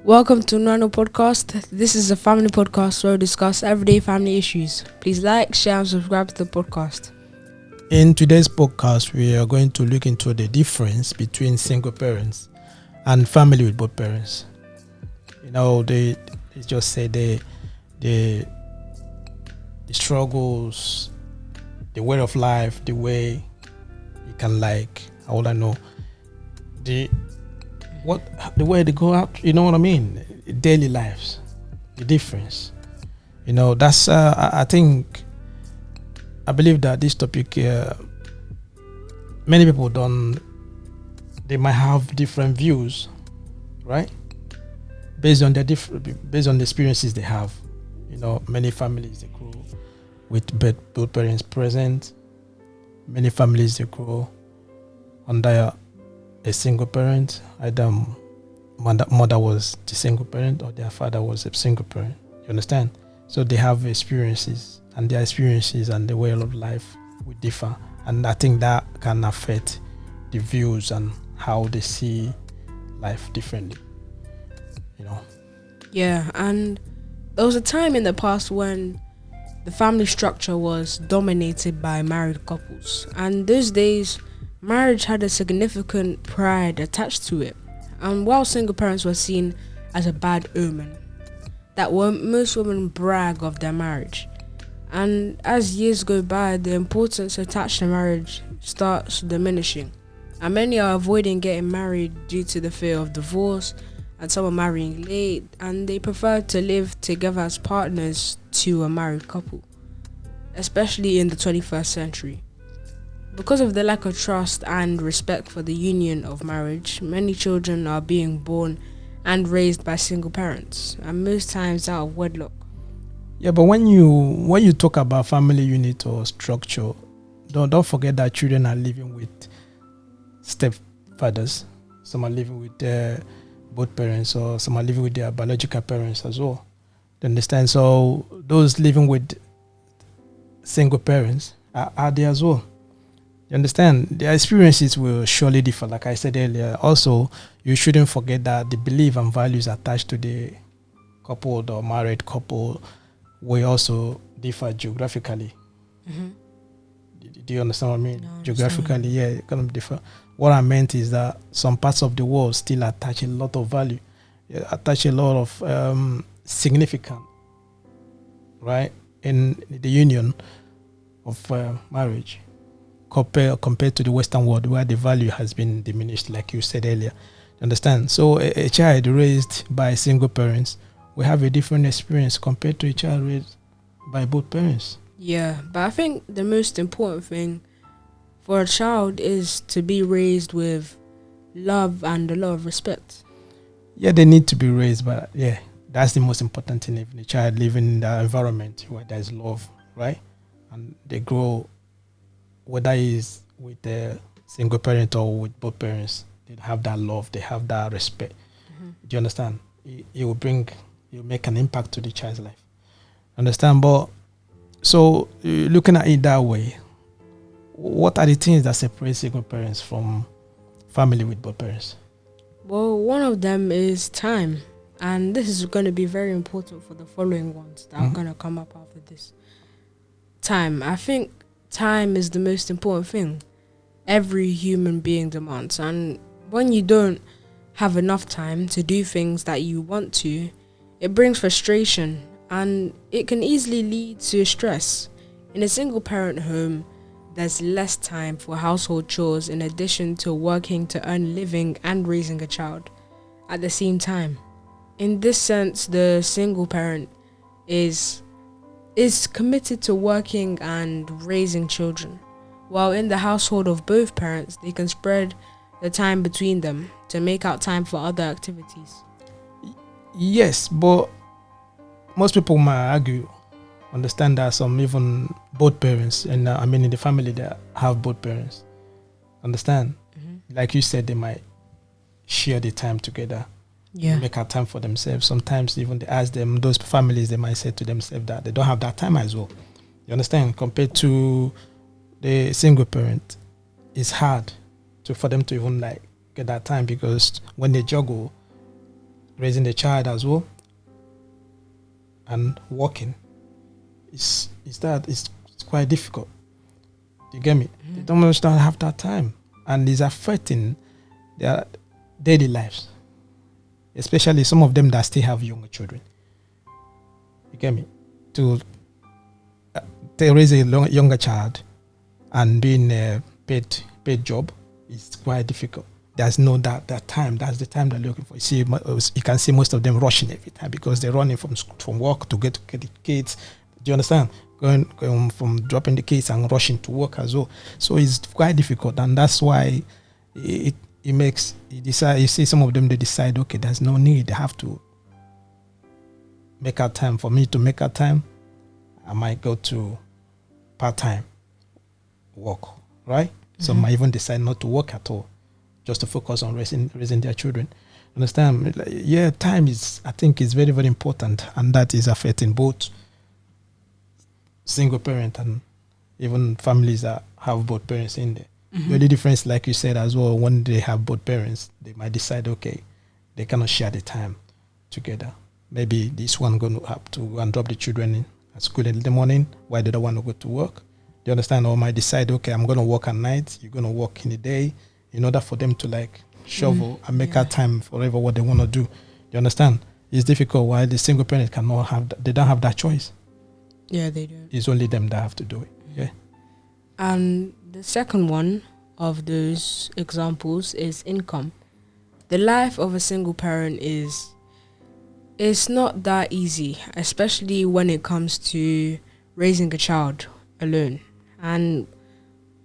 Welcome to Nano Podcast. This is a family podcast where we discuss everyday family issues. Please like, share, and subscribe to the podcast. In today's podcast, we are going to look into the difference between single parents and family with both parents. They just say the struggles, the way of life, the way you can I want to know the way they go out. You know what I mean? Daily lives, the difference. That's I believe that this topic, many people they might have different views, right? Based on the experiences they have. Many families they grow with both parents present. Many families they grow under a single parent. Either mother was the single parent or their father was a single parent. You understand? So they have experiences, and their experiences and the way of life will differ. And I think that can affect the views and how they see life differently. Yeah, and there was a time in the past when the family structure was dominated by married couples. And those days, marriage had a significant pride attached to it. And while single parents were seen as a bad omen, most women brag of their marriage. And as years go by, the importance attached to marriage starts diminishing. And many are avoiding getting married due to the fear of divorce, and some are marrying late, and they prefer to live together as partners to a married couple, especially in the 21st century. Because of the lack of trust and respect for the union of marriage, many children are being born and raised by single parents, and most times out of wedlock. Yeah, but when you talk about family unit or structure, don't forget that children are living with stepfathers. Some are living with both parents, or some are living with their biological parents as well. You understand? So those living with single parents are there as well. You understand? Their experiences will surely differ, like I said earlier. Also, you shouldn't forget that the belief and values attached to the couple or married couple will also differ geographically. Mm-hmm. Do you understand what I mean? No, Geographically, yeah, it can differ. What I meant is that some parts of the world still attach a lot of value, attach a lot of significance, right, in the union of marriage, compared to the Western world, where the value has been diminished, like you said earlier. Understand? So a child raised by single parents will have a different experience compared to a child raised by both parents. Yeah, but I think the most important thing for a child is to be raised with love and a lot of respect. Yeah, they need to be raised, but yeah, that's the most important thing. If the child living in the environment where there's love, right? And they grow, whether it's with a single parent or with both parents, they have that love, they have that respect. Mm-hmm. Do you understand? It will make an impact to the child's life. Understand? But so looking at it that way, what are the things that separate single parents from family with both parents? Well, one of them is time. And this is going to be very important for the following ones that are going to come up after this. Time. I think time is the most important thing every human being demands. And when you don't have enough time to do things that you want to, it brings frustration, and it can easily lead to stress. In a single parent home, there's less time for household chores in addition to working to earn living and raising a child at the same time. In this sense, the single parent is committed to working and raising children, while in the household of both parents, they can spread the time between them to make out time for other activities. Yes, but most people might understand that some even both parents, and in the family that have both parents, understand? Mm-hmm. Like you said, they might share the time together. Yeah. Make out time for themselves. Sometimes even they ask them, those families, they might say to themselves that they don't have that time as well. You understand? Compared to the single parent, it's hard for them to even get that time, because when they juggle raising the child as well and working, it's quite difficult. You get me? They don't understand have that time, and it's affecting their daily lives, especially some of them that still have younger children. You get me? To raise a younger child and doing a paid job is quite difficult. There's no that time. That's the time they're looking for. You can see most of them rushing every time because they're running from work to get the kids. Do you understand? Going from dropping the kids and rushing to work as well. So it's quite difficult, and that's why it makes you decide. You see, some of them they decide, okay, there's no need. They have to make out time. For me to make out time, I might go to part-time work, right? Some might even decide not to work at all, just to focus on raising their children. Understand? Yeah, time I think is very, very important, and that is affecting both single parent and even families that have both parents in there. The only difference, like you said as well, when they have both parents, they might decide, okay, they cannot share the time together. Maybe this one going to have to go and drop the children at school in the morning while the other one will go to work. Do you understand? Or might decide, okay, I'm going to work at night, you're going to work in the day, in order for them to like shovel and make out time for whatever what they want to do. Do you understand? It's difficult. Why the single parent cannot have they don't have that choice. Yeah, they don't. It's only them that have to do it. Yeah. And the second one of those examples is income. The life of a single parent it's not that easy, especially when it comes to raising a child alone and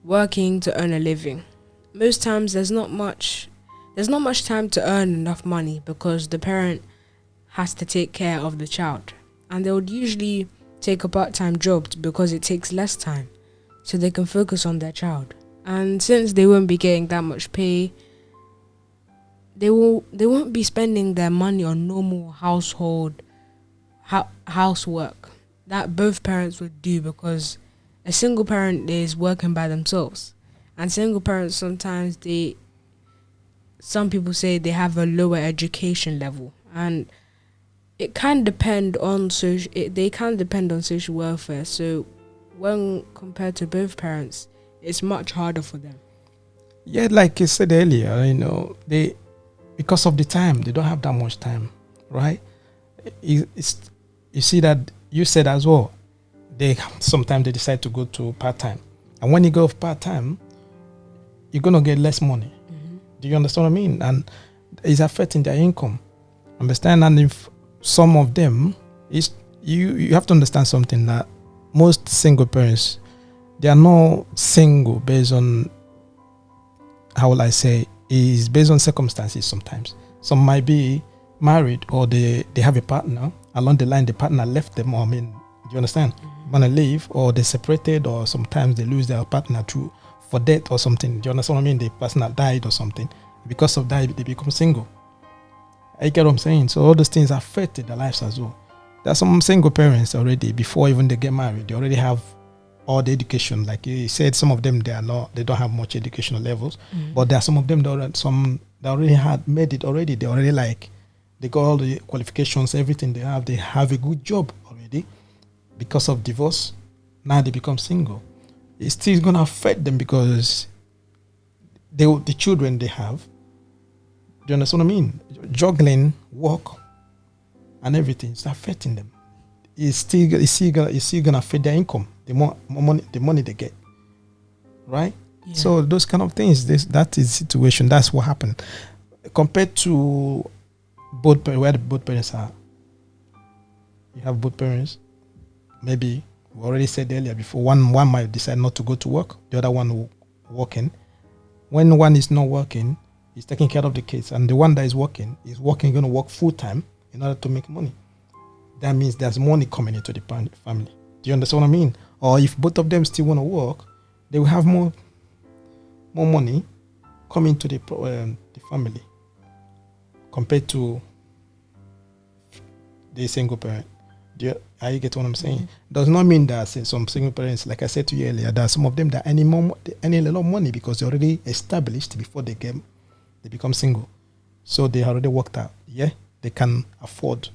working to earn a living. Most times there's not much time to earn enough money because the parent has to take care of the child, and they would usually take a part-time job because it takes less time so they can focus on their child. And since they won't be getting that much pay, they won't be spending their money on normal household housework that both parents would do, because a single parent is working by themselves, and single parents sometimes some people say they have a lower education level, and it can depend on social welfare. So when compared to both parents, it's much harder for them. Yeah, like you said earlier, they because of the time, they don't have that much time, right? You see that you said as well, sometimes they decide to go to part-time. And when you go part-time, you're going to get less money. Do you understand what I mean? And it's affecting their income. Understand? And if some of them, you have to understand something, that most single parents, they are not single based on, how will I say, is based on circumstances sometimes. Some might be married, or they have a partner. Along the line, the partner left them, or do you understand? Want to leave, or they separated, or sometimes they lose their partner for death or something. Do you understand what I mean? The partner died or something. Because of that, they become single. I get what I'm saying? So all those things affected their lives as well. There are some single parents already, before even they get married, they already have all the education. Like you said, some of them they don't have much educational levels, but there are some of them that already had made it already. They already they got all the qualifications, everything they have a good job already. Because of divorce, now they become single. It's still gonna affect them because the children they have. Do you understand what I mean? Juggling work and everything is affecting them. It's still gonna affect their income. The more money they get, right? Yeah. So those kind of things. That is the situation. That's what happened. Compared to where both parents are. You have both parents. Maybe we already said earlier before. One might decide not to go to work. The other one working. When one is not working, he's taking care of the kids, and the one that is working going to work full time in order to make money. That means there's money coming into the family. Do you understand what I mean? Or if both of them still want to work, they will have more money coming to the family compared to the single parent. Are you get what I'm saying? Does not mean that some single parents, like I said to you earlier, there are some of them that earn a lot of money because they're already established before they get they become single. So they already worked out. Yeah, they can afford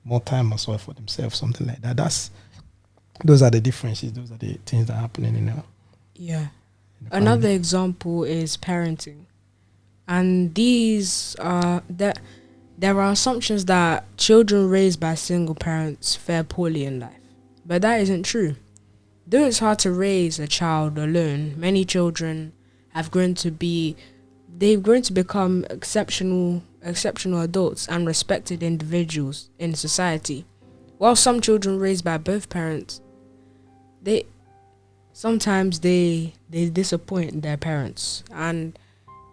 more time as well for themselves, something like that. Those are the differences. Those are the things that are happening Yeah. in the Another family. example is parenting. And these are that there are assumptions that children raised by single parents fare poorly in life. But that isn't true. Though it's hard to raise a child alone, many children have grown to be they've grown to become exceptional adults and respected individuals in society. While some children raised by both parents, they sometimes they disappoint their parents, and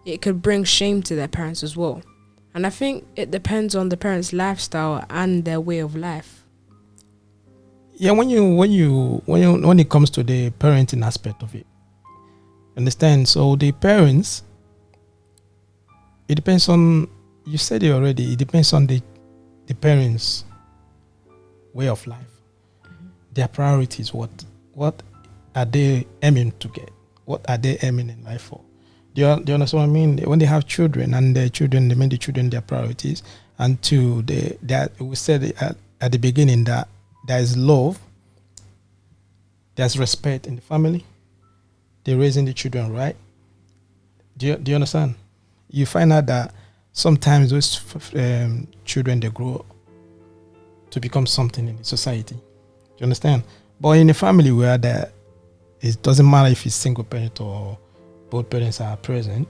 it could bring shame to their parents as well. And I think it depends on the parents' lifestyle and their way of life. Yeah, when it comes to the parenting aspect of it, understand? So the parents, it depends on. You said it already. It depends on the parents' way of life. Their priorities. What are they aiming to get? What are they aiming in life for? Do you understand what I mean? When they have children and their children, they make the children their priorities. And two, we said at the beginning that there is love, there's respect in the family. They're raising the children right. Do you understand? You find out that sometimes those children, they grow to become something in the society. Do you understand? But in a family where it doesn't matter if it's single parent or both parents are present,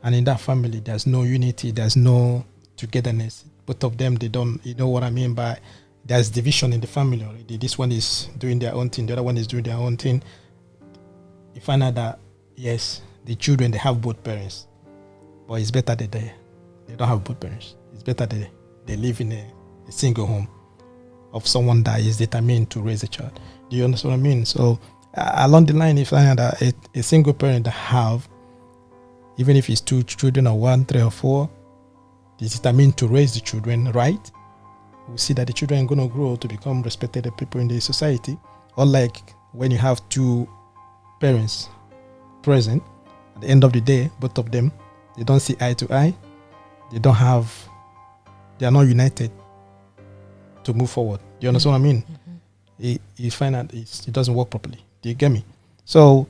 and in that family there's no unity, there's no togetherness. Both of them, they don't. You know what I mean by there's division in the family already. This one is doing their own thing, the other one is doing their own thing. You find out that yes, the children, they have both parents, but it's better that they don't have both parents. It's better that they live in a single home of someone that is determined to raise a child. Do you understand what I mean? So along the line, you find out that a single parent that have, even if it's 2 children or 1, 3 or 4, is determined to raise the children right. We see that the children are going to grow to become respected people in the society. Unlike when you have 2 parents present, at the end of the day, both of them, they don't see eye to eye. They are not united to move forward. Do you understand what I mean? You find out it doesn't work properly. Do you get me? So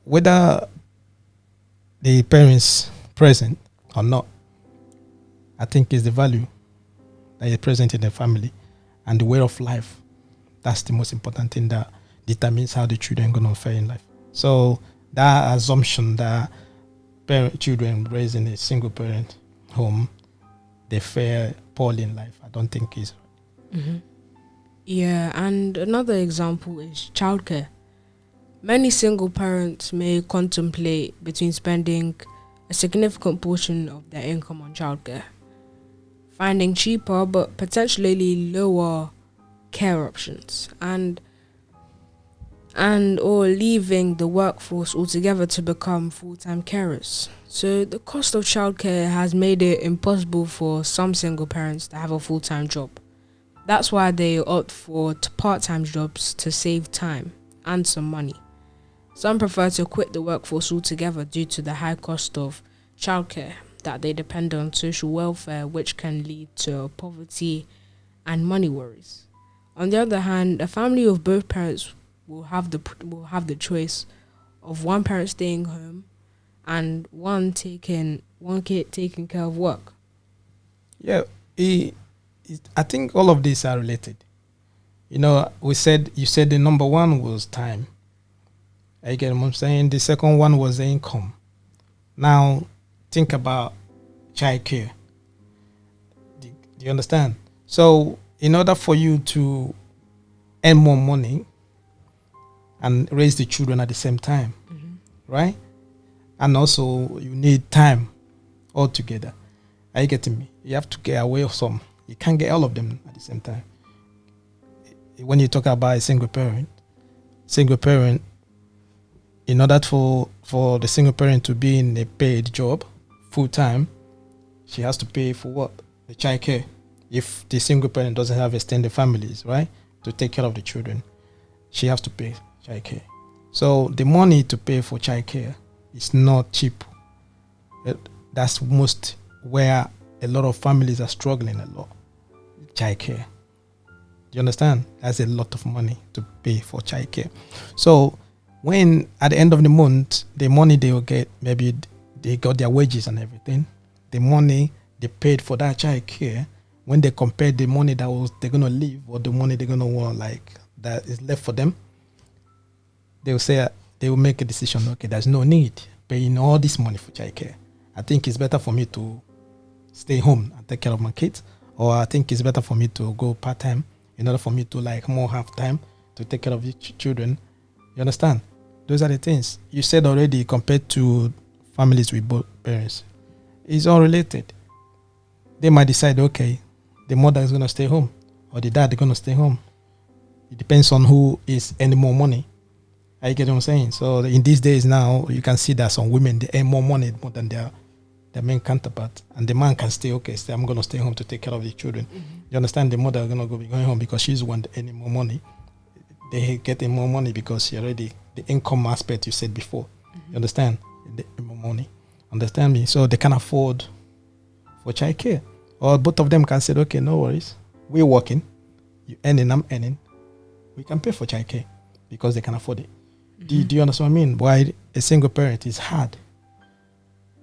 whether the parents present or not, I think is the value that is present in the family and the way of life. That's the most important thing that determines how the children are going to fare in life. So that assumption that children raised in a single parent home, they fare poorly in life, I don't think is. Yeah, and another example is childcare. Many single parents may contemplate between spending a significant portion of their income on childcare, finding cheaper but potentially lower care options, and or leaving the workforce altogether to become full-time carers. So the cost of childcare has made it impossible for some single parents to have a full-time job. That's why they opt for part-time jobs to save time and some money. Some prefer to quit the workforce altogether due to the high cost of childcare, that they depend on social welfare, which can lead to poverty and money worries. On the other hand, a family of both parents will have the choice of one parent staying home and one kid taking care of work. Yeah, I think all of these are related. You know, you said the number one was time. I get what I'm saying. The second one was the income. Now, think about childcare. Do you understand? So, in order for you to earn more money and raise the children at the same time, right? And also, you need time altogether. Are you getting me? You have to get away of some. You can't get all of them at the same time. When you talk about a single parent, in order for the single parent to be in a paid job full time, she has to pay for what? The child care. If the single parent doesn't have extended families, right, to take care of the children, she has to pay child care. So the money to pay for child care is not cheap. that's most where a lot of families are struggling a lot. Childcare. Do you understand? That's a lot of money to pay for childcare. So when at the end of the month, the money they will get, maybe they got their wages and everything, the money they paid for that childcare, when they compare the money they're gonna leave or the money they're gonna want, like that is left for them, they will say, they will make a decision. Okay, there's no need paying all this money for childcare. I think it's better for me to stay home and take care of my kids, or I think it's better for me to go part time in order for me to like more have time to take care of the children. You understand? Those are the things you said already. Compared to families with both parents, it's all related. They might decide, okay, the mother is gonna stay home or the dad is gonna stay home. It depends on who is earning more money. I get what I'm saying. So in these days now, you can see that some women, they earn more money more than their main counterpart, and the man can stay. Okay, say I'm gonna stay home to take care of the children. You understand? The mother is gonna be going home because she's the one earning more money. They getting more money because she already the income aspect you said before. You understand? The more money. Understand me? So they can afford for childcare, or both of them can say, okay, no worries, we're working, you earning, I'm earning, we can pay for childcare because they can afford it. Do you understand what I mean? Why a single parent is hard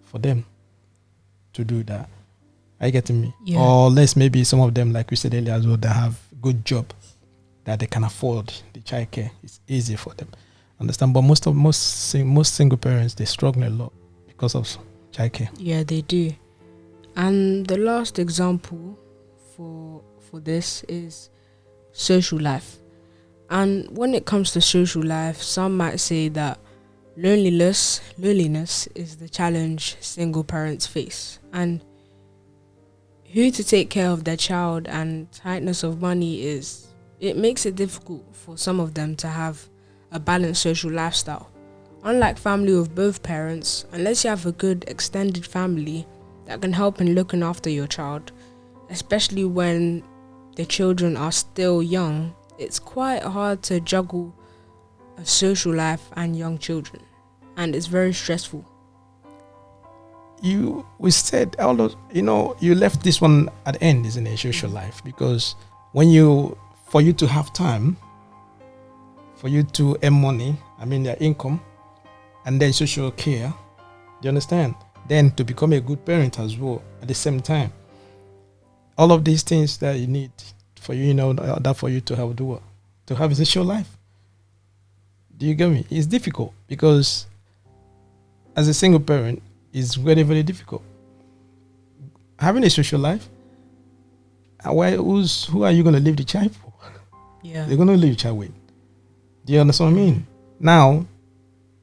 for them to do that. Are you getting me? Yeah. Or less, maybe some of them, like we said earlier as well, they have good job that they can afford the childcare. It's easy for them. Understand? But most single parents, they struggle a lot because of childcare. Yeah, they do. And the last example for this is social life. And when it comes to social life, some might say that loneliness is the challenge single parents face. And who to take care of their child and tightness of money it makes it difficult for some of them to have a balanced social lifestyle. Unlike family with both parents, unless you have a good extended family that can help in looking after your child, especially when the children are still young, it's quite hard to juggle a social life and young children, and it's very stressful. We said all those, you left this one at the end, isn't it? Social life, because for you to have time, for you to earn money, their income, and then social care, do you understand? Then to become a good parent as well at the same time. All of these things that you need for you, that for you to have to have a social life. Do you get me? It's difficult because as a single parent, it's very, very difficult. Having a social life, who are you going to leave the child for? Yeah. You're going to leave the child with. Do you understand what I mean? Now,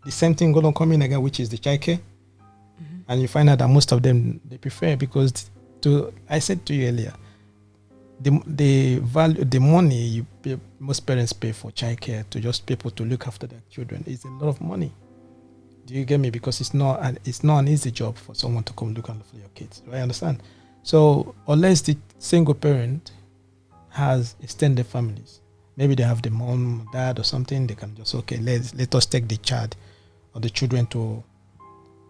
the same thing going to come in again, which is the childcare. And you find out that most of them, they prefer, because I said to you earlier, the value, the money most parents pay for childcare to just people to look after their children is a lot of money. Do you get me? Because it's not an easy job for someone to come look after your kids. Do I understand? So unless the single parent has extended families, maybe they have the mom, dad, or something, they can just let us take the child or the children to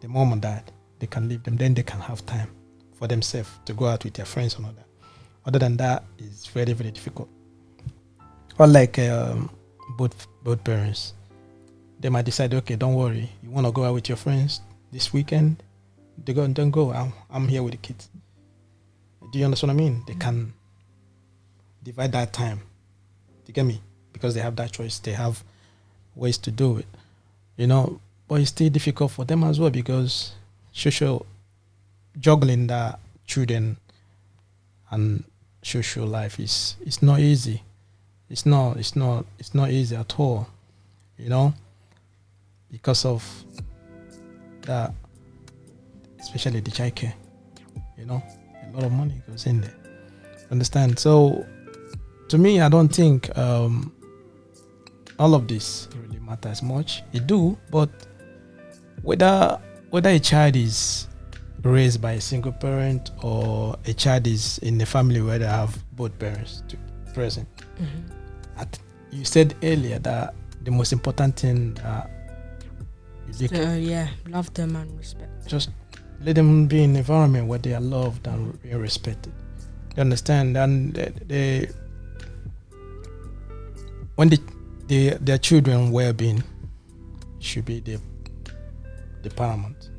the mom and dad. They can leave them, then they can have time for themselves to go out with their friends and all that. Other than that, it's very, very difficult. Or like both parents, they might decide, okay, don't worry, you want to go out with your friends this weekend, don't go. I'm here with the kids. Do you understand what I mean? They can divide that time. Do you get me? Because they have that choice. They have ways to do it. But it's still difficult for them as well, because social juggling the children and social life is not easy. It's not easy at all, because of that, especially the childcare. A lot of money goes in there. Understand? So to me, I don't think all of this really matters much. It do, but whether a child is raised by a single parent or a child is in a family where they have both parents present. You said earlier that the most important thing love them and respect. Just Let them be in an environment where they are loved and respected. You understand? And when their children well-being should be the paramount.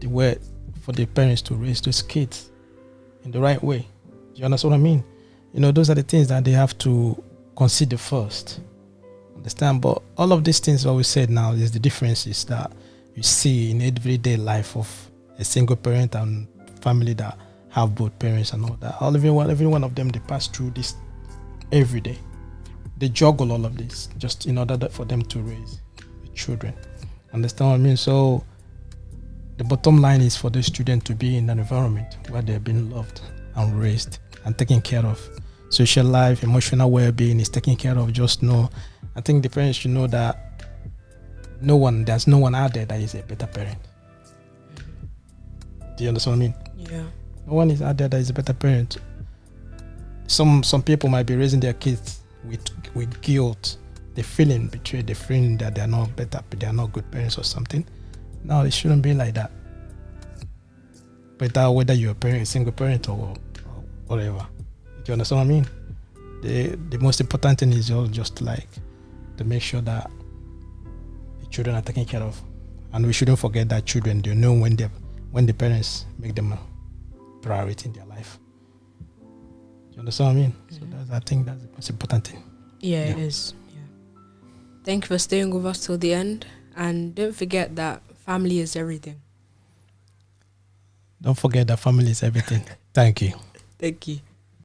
The way for the parents to raise those kids in the right way. Do you understand what I mean? Those are the things that they have to consider first. Understand? But all of these things, what we said now, is the differences that you see in everyday life of a single parent and family that have both parents and all that. Every one of them, they pass through this every day. They juggle all of this just in order for them to raise the children. Understand what I mean? So the bottom line is for those children to be in an environment where they're being loved and raised and taken care of. Social life, emotional well-being is taken care of. Just know, I think the parents should know that there's no one out there that is a better parent. Do you understand what I mean? Yeah. No one is out there that is a better parent. Some people might be raising their kids with guilt. They're feeling betrayed. They're feeling that they're not better, they are not good parents or something. No, it shouldn't be like that. But whether you're a single parent or whatever. Do you understand what I mean? The most important thing is just like to make sure that the children are taken care of. And we shouldn't forget that children, they know when the parents make them a priority in their life. Do you understand what I mean? Mm-hmm. So I think that's the most important thing. Yeah, it is. Yeah. Thank you for staying with us till the end. And don't forget that family is everything. Don't forget that family is everything. Thank you. Thank you.